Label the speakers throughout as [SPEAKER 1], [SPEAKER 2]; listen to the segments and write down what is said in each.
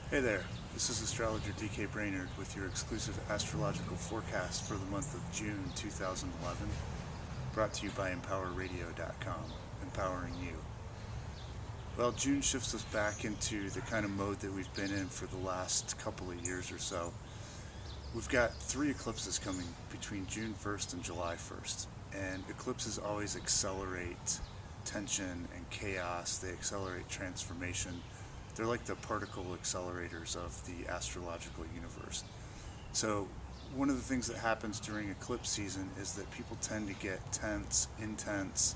[SPEAKER 1] Hey there, this is astrologer DK Brainerd with your exclusive astrological forecast for the month of June 2011, brought to you by EmpowerRadio.com, empowering you. Well, June shifts us back into the kind of mode that we've been in for the last couple of years or so. We've got 3 eclipses coming between June 1st and July 1st, and eclipses always accelerate tension and chaos. They accelerate transformation. They're like the particle accelerators of the astrological universe. So one of the things that happens during eclipse season is that people tend to get tense, intense,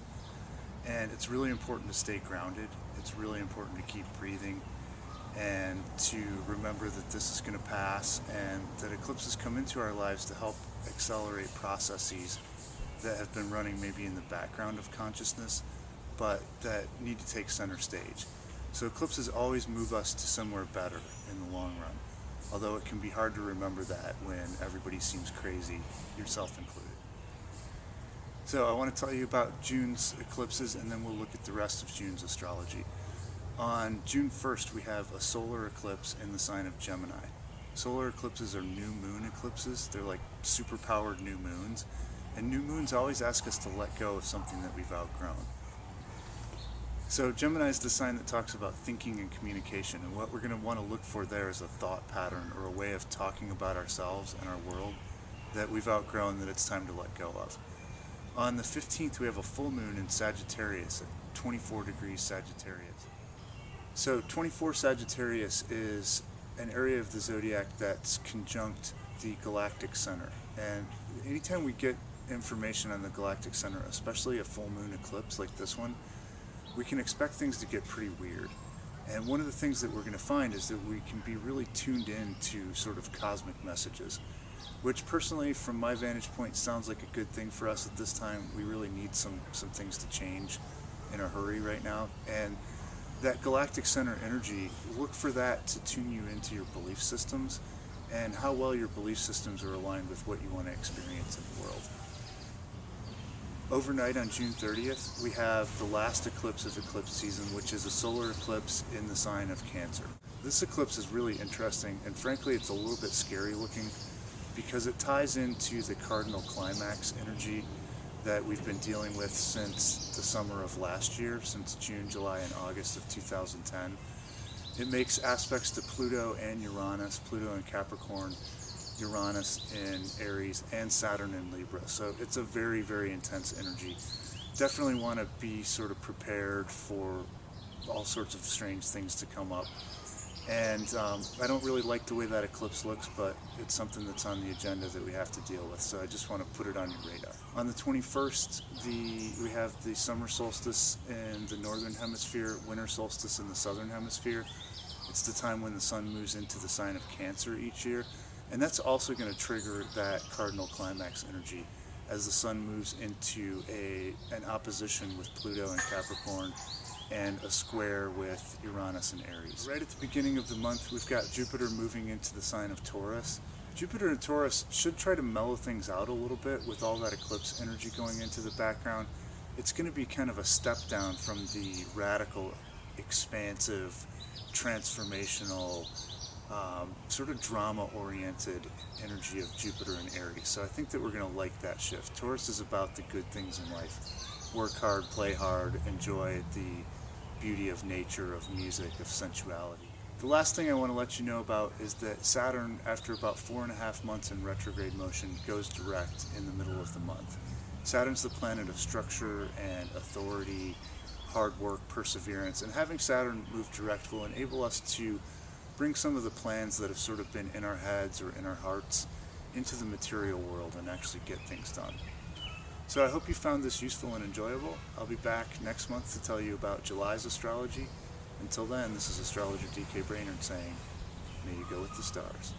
[SPEAKER 1] and it's really important to stay grounded. It's really important to keep breathing and to remember that this is going to pass, and that eclipses come into our lives to help accelerate processes that have been running maybe in the background of consciousness, but that need to take center stage. So eclipses always move us to somewhere better in the long run, although it can be hard to remember that when everybody seems crazy, yourself included. So I want to tell you about June's eclipses, and then we'll look at the rest of June's astrology. On June 1st, we have a solar eclipse in the sign of Gemini. Solar eclipses are new moon eclipses. They're like super-powered new moons, and new moons always ask us to let go of something that we've outgrown. So Gemini is the sign that talks about thinking and communication, and what we're going to want to look for there is a thought pattern or a way of talking about ourselves and our world that we've outgrown, that it's time to let go of. On the 15th, we have a full moon in Sagittarius at 24 degrees Sagittarius. So 24 Sagittarius is an area of the zodiac that's conjunct the galactic center, and anytime we get information on the galactic center, especially a full moon eclipse like this one, we can expect things to get pretty weird. And one of the things that we're going to find is that we can be really tuned in to sort of cosmic messages, which personally, from my vantage point, sounds like a good thing for us at this time. We really need some things to change in a hurry right now. And that galactic center energy, look for that to tune you into your belief systems and how well your belief systems are aligned with what you want to experience in the world. Overnight on June 30th, we have the last eclipse of eclipse season, which is a solar eclipse in the sign of Cancer. This eclipse is really interesting, and frankly it's a little bit scary looking because it ties into the cardinal climax energy that we've been dealing with since the summer of last year, since June, July, and August of 2010. It makes aspects to Pluto and Uranus, Pluto in Capricorn, Uranus in Aries, and Saturn in Libra. So it's a very, very intense energy. Definitely want to be sort of prepared for all sorts of strange things to come up. And I don't really like the way that eclipse looks, but it's something that's on the agenda that we have to deal with. So I just want to put it on your radar. On the 21st, we have the summer solstice in the northern hemisphere, winter solstice in the southern hemisphere. It's the time when the sun moves into the sign of Cancer each year. And that's also going to trigger that cardinal climax energy as the sun moves into an opposition with Pluto and Capricorn and a square with Uranus and Aries. Right at the beginning of the month, we've got Jupiter moving into the sign of Taurus. Jupiter in Taurus should try to mellow things out a little bit with all that eclipse energy going into the background. It's going to be kind of a step down from the radical, expansive, transformational, sort of drama-oriented energy of Jupiter and Aries. So I think that we're going to like that shift. Taurus is about the good things in life. Work hard, play hard, enjoy the beauty of nature, of music, of sensuality. The last thing I want to let you know about is that Saturn, after about 4.5 months in retrograde motion, goes direct in the middle of the month. Saturn's the planet of structure and authority, hard work, perseverance, and having Saturn move direct will enable us to bring some of the plans that have sort of been in our heads or in our hearts into the material world and actually get things done. So I hope you found this useful and enjoyable. I'll be back next month to tell you about July's astrology. Until then, this is astrologer DK Brainerd saying, may you go with the stars.